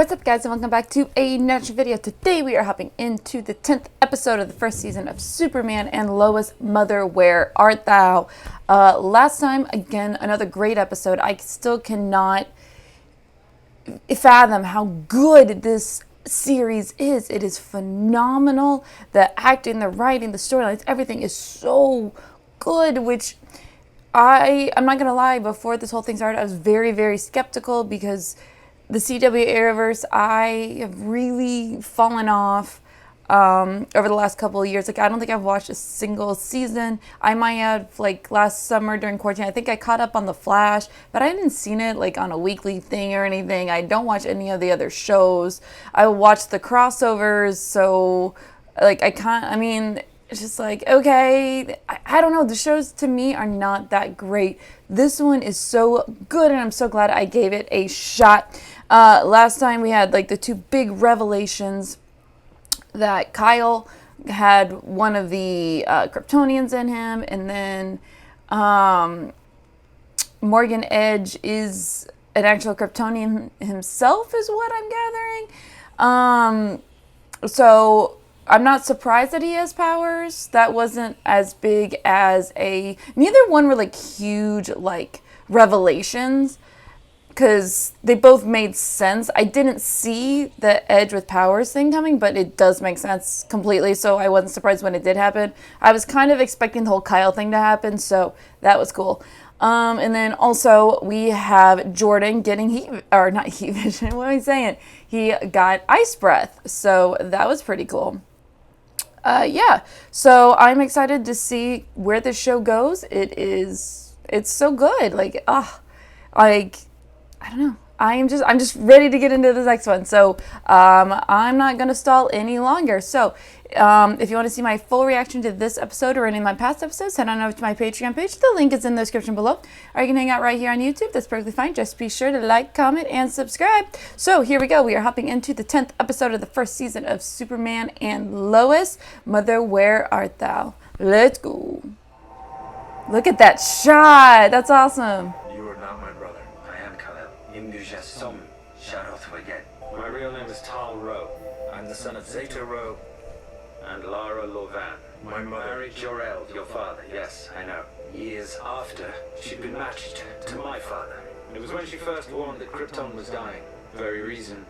What's up, guys, and welcome back to another video. Today we are hopping into the 10th episode of the first season of Superman and Lois, Mother, Where Art Thou? Last time, again, another great episode. I still cannot fathom how good this series is. It is phenomenal. The acting, the writing, the storylines, everything is so good, which I'm not gonna lie, before this whole thing started, I was very, very skeptical because the CW Arrowverse, I have really fallen off over the last couple of years. Like, I don't think I've watched a single season. I might have, like, last summer during quarantine, I think I caught up on The Flash, but I hadn't seen it, like, on a weekly thing or anything. I don't watch any of the other shows. I watch the crossovers, so, like, it's just like, okay, I don't know. The shows to me are not that great. This one is so good, and I'm so glad I gave it a shot. Last time we had like the two big revelations that Kyle had one of the Kryptonians in him, and then Morgan Edge is an actual Kryptonian himself, is what I'm gathering. So I'm not surprised that he has powers. That wasn't as big as neither one were like huge like revelations, because they both made sense. I didn't see the Edge with powers thing coming, but it does make sense completely, so I wasn't surprised when it did happen. I was kind of expecting the whole Kyle thing to happen, so that was cool. And then also we have Jordan getting not heat vision, what am I saying? He got ice breath, so that was pretty cool. Yeah, so I'm excited to see where this show goes. It's so good. I don't know. I'm just ready to get into this next one. So I'm not going to stall any longer. So if you want to see my full reaction to this episode or any of my past episodes, head on over to my Patreon page. The link is in the description below. Or you can hang out right here on YouTube. That's perfectly fine. Just be sure to like, comment, and subscribe. So here we go. We are hopping into the 10th episode of the first season of Superman and Lois, Mother, Where Art Thou? Let's go. Look at that shot. That's awesome. My real name is Tal Rowe. I'm the son of Zeta Rowe and Lara Lovan. My mother married Jor-El, your father. Yes, I know. Years after, she'd been matched to my father. It was when she first warned that Krypton was dying. The very reason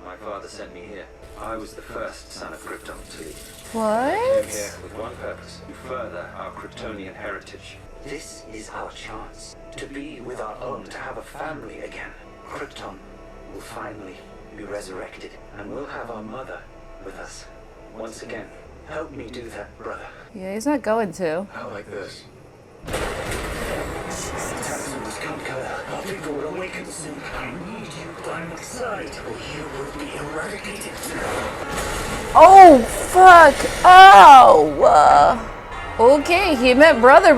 my father sent me here. I was the first son of Krypton to leave. What? I came here with one purpose: to further our Kryptonian heritage. This is our chance to be with our own, to have a family again. Krypton will finally be resurrected, and we'll have our mother with us once again. Help me do that, brother. Yeah, he's not going to. Not like this. Come, Kyle. Our people will awaken soon. I need you by my side, or you will be eradicated. Oh, fuck. Oh. Okay, he meant brother.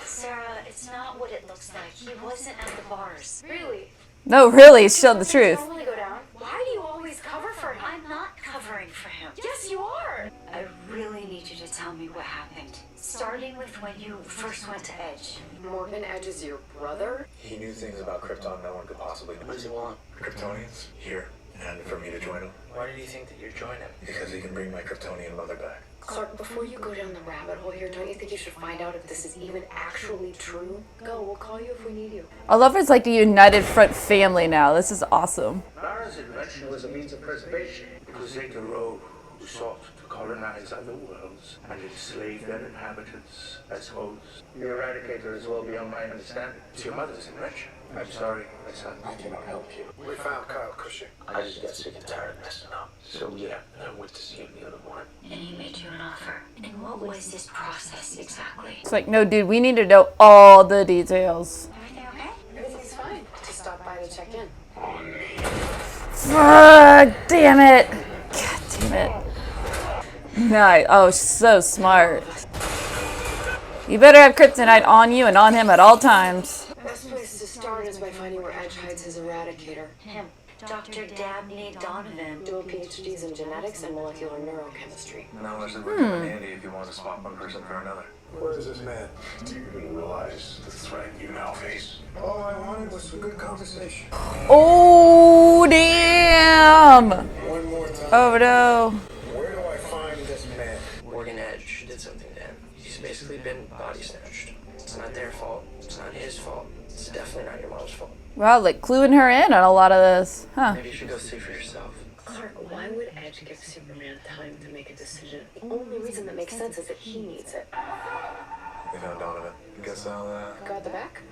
Sarah, it's not what it looks like. He wasn't at the bars. Really? No, really, show the truth. Totally go down. Why do you always cover for him? I'm not covering for him. Yes, you are. I really need you to tell me what happened. Starting with when you first went to Edge. Morgan Edge is your brother? He knew things about Krypton no one could possibly know. What does he want? Kryptonians here, and for me to join him, Why do you think that you're joining? because he can bring my Kryptonian mother back. Clark, before you go down the rabbit hole here, don't you think you should find out if this is even actually true? Go, we'll call you if we need you. I love it's like a united front family now. This is awesome. Lara's invention was a means of preservation. It was Zeta Rowe who sought to colonize other worlds and enslave their inhabitants, I suppose. The Eradicator is well beyond my understanding. It's your mother's invention. I'm sorry, my son. I cannot help you. We found Kyle Cushing. I just got sick and tired of messing up. So yeah, I went to see him the other morning. And he made you an offer. And what was this process exactly? It's like, no, dude, we need to know all the details. Everything okay? Everything's fine. Just stop by to check in. Fuck, damn it. God damn it. Nice. Oh, so smart. You better have kryptonite on you and on him at all times. The best place to start is by finding where Edge hides his Eradicator. Him. Dr. Dabney Donovan. Dual PhDs in genetics and molecular neurochemistry. No, it's really handy if you want to swap one person for another. Where is this man? Do you even realize the threat you now face? All I wanted was some good conversation. Oh, damn. Damn! One more time. Oh no. Where do I find this man? Morgan Edge did something to him. He's basically been body snatched. It's not their fault. It's not his fault. It's definitely not your mom's fault. Wow, like cluing her in on a lot of this. Huh. Maybe you should go see for yourself. Clark, why would Edge give Superman time to make a decision? The only reason that makes sense is that he needs it. They found Donovan. Guess I'll, Got the back?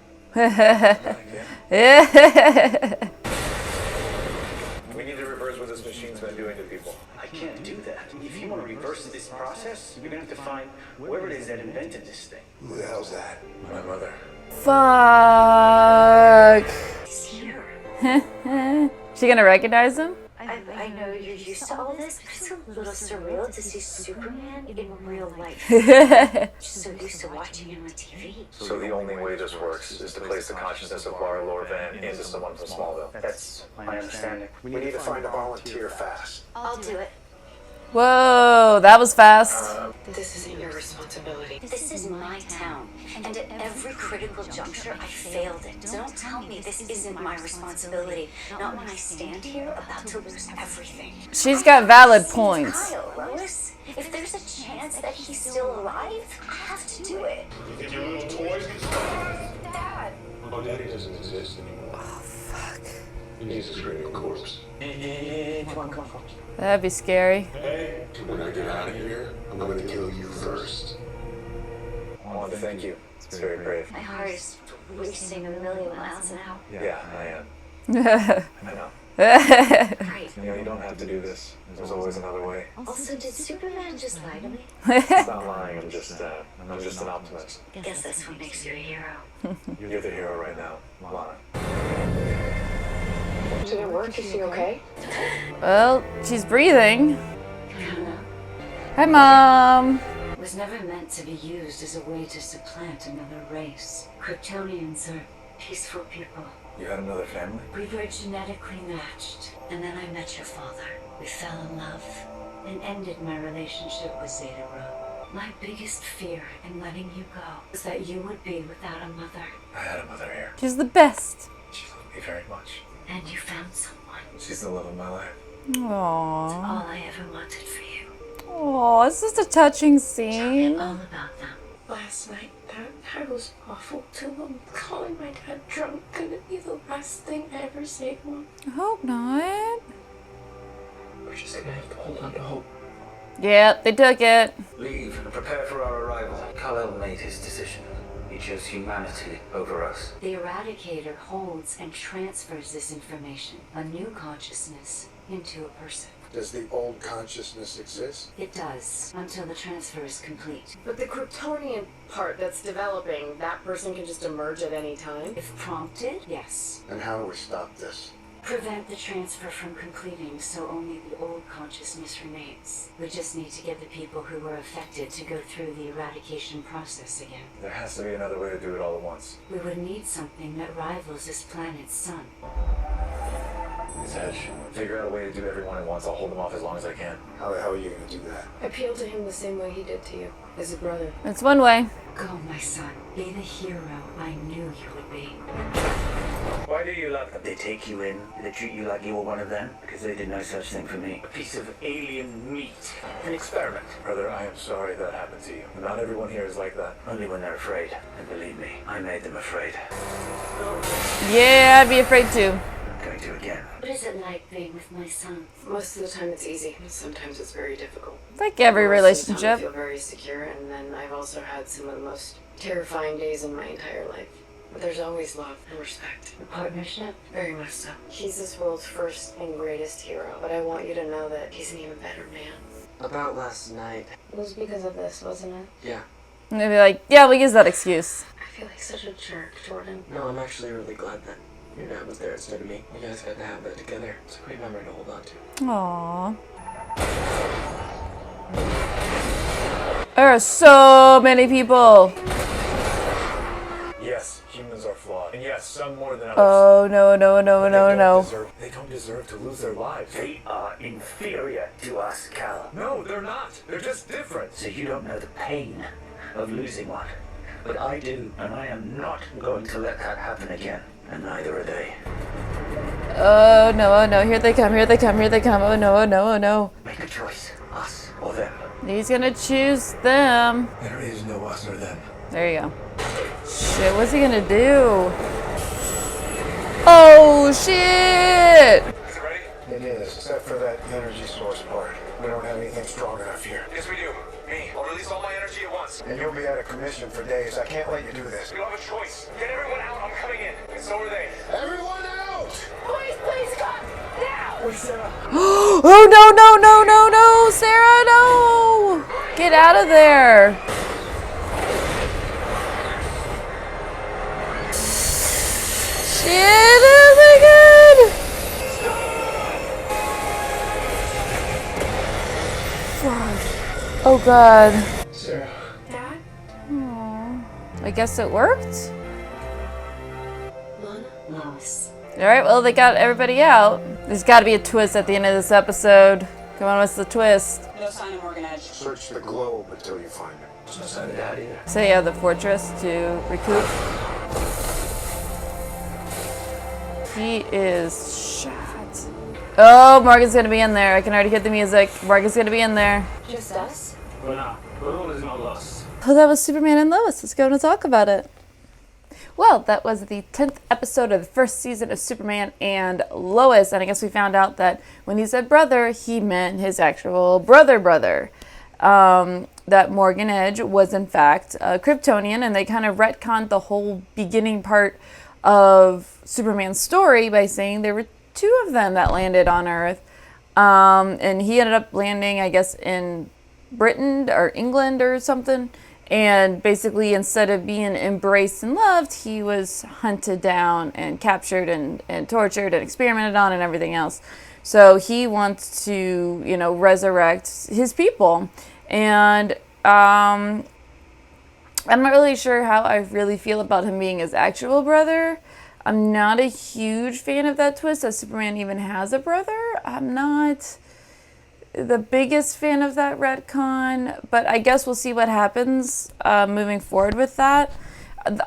We need to reverse what this machine's been doing to people. I can't do that. If you want to reverse this process, you're going to have to find whoever it is that invented this thing. Who the hell's that? My mother. Fuck. He's here. She gonna recognize him? I know you're used to all this, but it's a little surreal to see Superman in real life. Just so used to watching him on TV. So the only way this works is to place the consciousness of Lara Lorvan into someone from Smallville. That's my understanding. We need to find a volunteer fast. I'll do it. Whoa, that was fast. This isn't your responsibility. This is my town, and at every critical juncture, I failed it. Don't tell me this isn't my responsibility. Not when I stand here about to lose everything. She's got valid points. Kyle, Lois, if there's a chance that he's still alive, I have to do it. You think your little toys can stop? Dad. Oh, Daddy doesn't exist anymore. Oh, fuck. He's a screaming corpse. Come on. That'd be scary. Hey, when I get out of here, I'm gonna kill you first. I want to thank you. It's very brave. My heart is racing a million miles an hour. Yeah, I am. I know. Great. You know, you don't have to do this. There's always another way. Also, did Superman just lie to me? It's not lying. I'm just an optimist. Guess that's what makes you a hero. You're the hero right now, Lana. Did it work? Is he okay? Well, she's breathing. Hi, Mom. It was never meant to be used as a way to supplant another race. Kryptonians are peaceful people. You had another family? We were genetically matched, and then I met your father. We fell in love and ended my relationship with Zeta Rho. My biggest fear in letting you go was that you would be without a mother. I had a mother here. She's the best. She loved me very much. And you found someone. She's the love of my life. Aww. All I ever wanted for you. Aww, it's just a touching scene. All about them. Last night, that was awful to him. Calling my dad drunk couldn't be the last thing I ever say to him. I hope not. We're just gonna have to hold on to hope. Yep, they took it. Leave and prepare for our arrival. Kal-El made his decision. He chose humanity over us. The Eradicator holds and transfers this information, a new consciousness, into a person. Does the old consciousness exist? It does, until the transfer is complete. But the Kryptonian part that's developing, that person can just emerge at any time? If prompted, yes. And how do we stop this? Prevent the transfer from completing so only the old consciousness remains. We just need to get the people who were affected to go through the eradication process again. There has to be another way to do it all at once. We would need something that rivals this planet's sun. It's Edge. Figure out a way to do everyone at once. I'll hold them off as long as I can. How the hell are you gonna do that? Appeal to him the same way he did to you, as a brother. It's one way. Go, my son. Be the hero I knew you would be. Why do you love them? They take you in, they treat you like you're one of them, because they did no such thing for me. A piece of alien meat. An experiment. Brother, I am sorry that happened to you. Not everyone here is like that. Only when they're afraid. And believe me, I made them afraid. Yeah, I'd be afraid too. I'm going to again. What is it like being with my son? Most of the time it's easy. Sometimes it's very difficult. It's like every Most of the time I relationship. feel very secure, and then I've also had some of the most terrifying days in my entire life. But there's always love and respect. A partnership? Very much so. He's this world's first and greatest hero, but I want you to know that he's an even better man. About last night. It was because of this, wasn't it? Yeah. And they'd be like, yeah, we use that excuse. I feel like such a jerk, Jordan. No, I'm actually really glad that your dad was there instead of me. You guys got to have that together. It's a great memory to hold on to. Aww. There are so many people. Yes, humans are flawed. And yes, some more than others. Oh, no. They don't deserve to lose their lives. They are inferior to us, Cal. No, they're not. They're just different. So you don't know the pain of losing one. But I do, and I am not going to let that happen again. And neither are they. Oh no, here they come, oh no. Make a choice. Us or them. He's gonna choose them. There is no us or them. There you go. Shit, what's he gonna do? Oh shit! Is it ready? It is, except for that energy source part. We don't have anything strong enough here. Yes, we do. Me. I'll release all my energy at once. And you'll be out of commission for days. I can't let you do this. We don't have a choice. Get everyone out. I'm coming in. And so are they. Everyone out! Please, come now! Where's Sarah? Oh no, Sarah, no! Get out of there! Shit, oh my god! Fuck. Oh god. Sarah. Dad? I guess it worked? Lois. Alright, well, they got everybody out. There's gotta be a twist at the end of this episode. Come on, what's the twist? No sign of Morgan Edge. Search the globe until you find it. There's no sign of Dad either. So yeah, the fortress to recoup. He is shot. Oh, Morgan's gonna be in there. I can already hear the music. Morgan's gonna be in there. Just us? Well, now, but all is not lost. Oh, that was Superman and Lois. Let's go and talk about it. Well, that was the 10th episode of the first season of Superman and Lois. And I guess we found out that when he said brother, he meant his actual brother. That Morgan Edge was in fact a Kryptonian, and they kind of retconned the whole beginning part of Superman's story by saying there were two of them that landed on Earth. And he ended up landing, I guess, in Britain or England or something. And basically, instead of being embraced and loved, he was hunted down and captured and tortured and experimented on and everything else. So he wants to, resurrect his people. And I'm not really sure how I really feel about him being his actual brother. I'm not a huge fan of that twist that Superman even has a brother. I'm not the biggest fan of that retcon, but I guess we'll see what happens moving forward with that.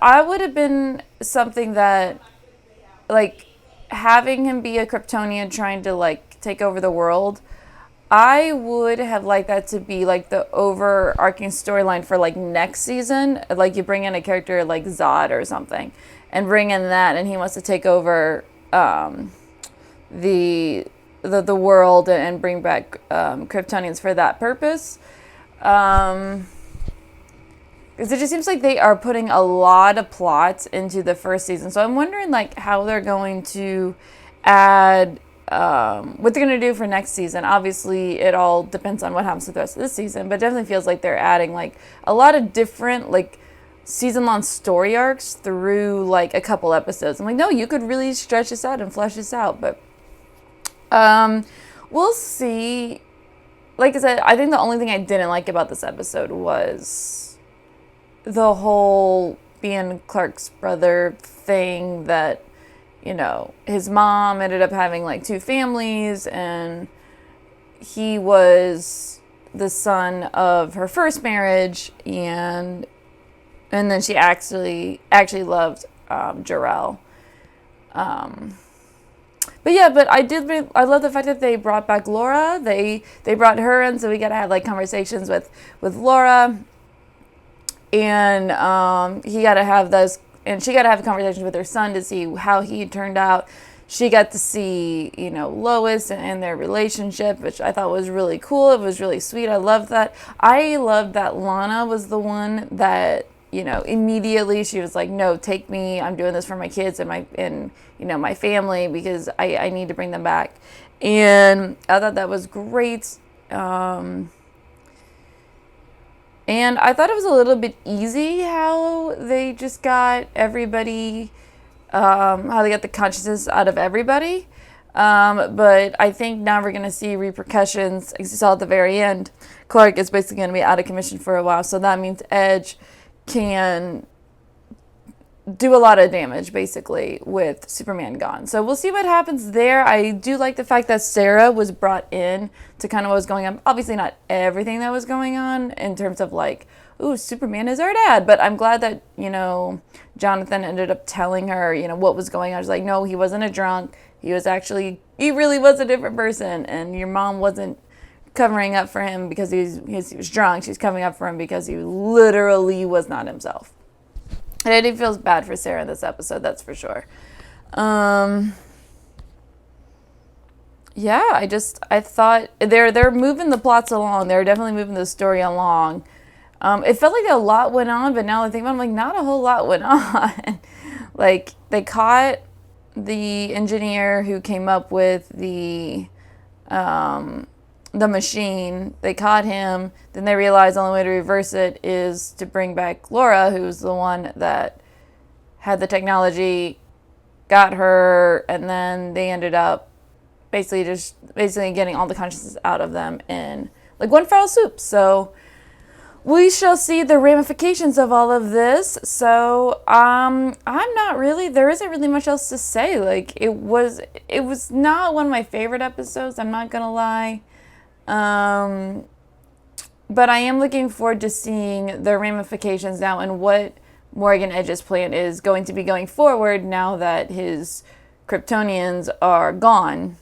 I would have been something that, like, having him be a Kryptonian trying to, like, take over the world, I would have liked that to be, like, the overarching storyline for, like, next season. Like, you bring in a character like Zod or something, and bring in that, and he wants to take over the world and bring back Kryptonians for that purpose. Because it just seems like they are putting a lot of plots into the first season. So I'm wondering, like, how they're going to add, what they're going to do for next season. Obviously, it all depends on what happens with the rest of this season, but it definitely feels like they're adding, like, a lot of different, like, season-long story arcs through, like, a couple episodes. I'm like, no, you could really stretch this out and flesh this out, but we'll see. Like I said, I think the only thing I didn't like about this episode was the whole being Clark's brother thing, that, his mom ended up having, like, two families, and he was the son of her first marriage, and then she actually loved Jor-El. But yeah, I love the fact that they brought back Laura. They brought her in, so we got to have, like, conversations with Laura, and he got to have those, and she got to have conversations with her son to see how he turned out. She got to see, Lois and their relationship, which I thought was really cool. It was really sweet. I loved that. I loved that Lana was the one that, immediately she was like, no, take me. I'm doing this for my kids and my family, because I need to bring them back. And I thought that was great. And I thought it was a little bit easy how they just got everybody, how they got the consciousness out of everybody. But I think now we're going to see repercussions. As you saw at the very end, Clark is basically going to be out of commission for a while. So that means Edge can do a lot of damage, basically, with Superman gone. So we'll see what happens there. I do like the fact that Sarah was brought in to kind of what was going on. Obviously not everything that was going on in terms of, like, ooh, Superman is our dad. But I'm glad that, Jonathan ended up telling her, what was going on. She's like, no, he wasn't a drunk. he really was a different person, and your mom wasn't covering up for him because he was drunk. She's covering up for him because he literally was not himself. And I did feel bad for Sarah in this episode, that's for sure. Yeah, I thought they're moving the plots along. They're definitely moving the story along. It felt like a lot went on, but now I think about it, I'm like, not a whole lot went on. Like, they caught the engineer who came up with the machine. They caught him. Then they realized the only way to reverse it is to bring back Laura, who's the one that had the technology, got her, and then they ended up basically getting all the consciousness out of them in like one foul swoop. So we shall see the ramifications of all of this. So there isn't really much else to say. Like, it was not one of my favorite episodes, I'm not gonna lie. But I am looking forward to seeing the ramifications now and what Morgan Edge's plan is going to be going forward now that his Kryptonians are gone.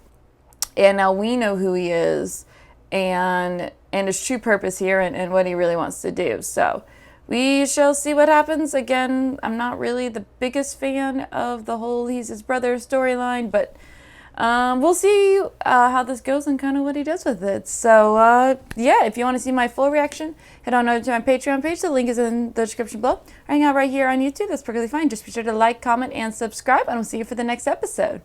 And now we know who he is and his true purpose here and what he really wants to do. So we shall see what happens. Again, I'm not really the biggest fan of the whole he's his brother storyline, but we'll see how this goes and kind of what he does with it. So yeah, if you want to see my full reaction, head on over to my Patreon page. The link is in the description below. Or hang out right here on YouTube. That's perfectly fine. Just be sure to like, comment, and subscribe, and we'll see you for the next episode.